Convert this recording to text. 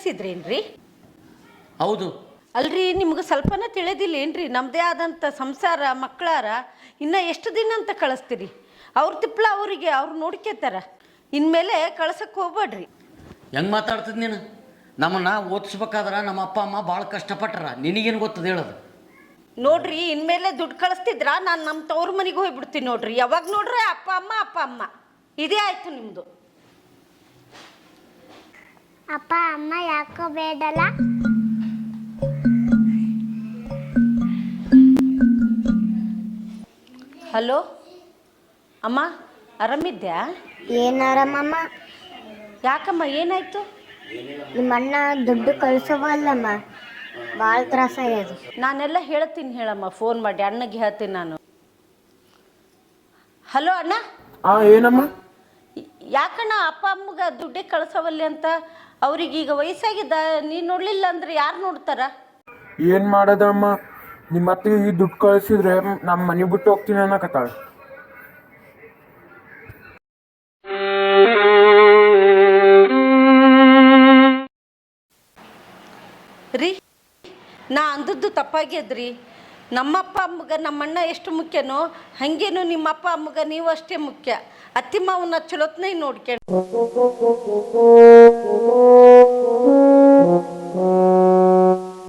ಕಳಿಸಿದ್ರೇನ್ರಿ? ಹೌದು. ಅಲ್ರಿ, ನಿಮ್ಗೆ ಸ್ವಲ್ಪನ ತಿಳಿದಿಲ್ಲ ಏನ್ರಿ? ನಮ್ಮದೇ ಆದಂಥ ಸಂಸಾರ ಮಕ್ಕಳಾರ ಇನ್ನು ಎಷ್ಟು ದಿನ ಅಂತ ಕಳಿಸ್ತೀರಿ? ಅವ್ರ ತಿಪ್ಪಲ ಅವರಿಗೆ ಅವ್ರು ನೋಡ್ಕೋತಾರ. ಇನ್ಮೇಲೆ ಕಳ್ಸಕ್ಕೆ ಹೋಗ್ಬೇಡ್ರಿ. ಹೆಂಗೆ ಮಾತಾಡ್ತಿದ್ ನೀನು? ನಮ್ಮನ್ನು ಓದಿಸ್ಬೇಕಾದ್ರೆ ನಮ್ಮ ಅಪ್ಪ ಅಮ್ಮ ಭಾಳ ಕಷ್ಟಪಟ್ಟಾರ. ನಿನಗೇನು ಗೊತ್ತದ ಹೇಳೋದು? ನೋಡ್ರಿ, ಇನ್ಮೇಲೆ ದುಡ್ಡು ಕಳಿಸ್ತಿದ್ರ ನಾನು ನಮ್ಮ ತವ್ರ ಮನೆಗೆ ಹೋಗ್ಬಿಡ್ತೀನಿ ನೋಡ್ರಿ. ಯಾವಾಗ ನೋಡ್ರಿ ಅಪ್ಪ ಅಮ್ಮ ಇದೇ ಆಯ್ತು ನಿಮ್ಮದು. ಅಪ್ಪ ಅಮ್ಮ ಯಾಕೋ ಬೇಡಲ್ಲ? ಹಲೋ ಅಮ್ಮ, ಆರಾಮಿದ್ಯಾ? ಏನು ಆರಾಮಮ್ಮ? ಯಾಕಮ್ಮ, ಏನಾಯ್ತು? ನಿಮ್ಮ ಅಣ್ಣ ದುಡ್ಡು ಕಳಿಸೋವಲ್ಲಮ್ಮ, ಭಾಳ ತ್ರಾಸಾಗ್ಯದ. ನಾನೆಲ್ಲ ಹೇಳ್ತೀನಿ ಹೇಳಮ್ಮ, ಫೋನ್ ಮಾಡಿ ಅಣ್ಣಗೆ ಹೇಳ್ತೀನಿ ನಾನು. ಹಲೋ ಅಣ್ಣ. ಏನಮ್ಮ? ಯಾಕಣ್ಣ ಅಪ್ಪ ಅಮ್ಮಗೆ ದುಡ್ಡೇ ಕಳ್ಸವಲ್ಲಿ ಅಂತ? ಅವ್ರಿಗೀಗ ವಯಸ್ಸಾಗಿದ್ದ, ನೀನು ನೋಡಲಿಲ್ಲ ಅಂದ್ರೆ ಯಾರು ನೋಡ್ತಾರ? ಏನು ಮಾಡೋದಮ್ಮ, ನಿಮ್ಮ ಅತ್ತಿಗೆ ಈ ದುಡ್ಡು ಕಳಿಸಿದ್ರೆ ನಮ್ಮ ಮನೆ ಬಿಟ್ಟು ಹೋಗ್ತೀನಿ ಅನ್ನಕತ್ತಾಳ. ರೀ, ನಾ ಅಂದದ್ದು ತಪ್ಪಾಗ್ಯದ್ರಿ. ನಮ್ಮಪ್ಪ ಅಮ್ಮಗೆ ನಮ್ಮಣ್ಣ ಎಷ್ಟು ಮುಖ್ಯನೋ ಹಾಗೇನು ನಿಮ್ಮಪ್ಪ ಅಮ್ಮಗೆ ನೀವು ಅಷ್ಟೇ ಮುಖ್ಯ. ಅತ್ತಿ ಮಾವನ ಚಲೋತ್ನೇ ನೋಡ್ಕೊಂಡು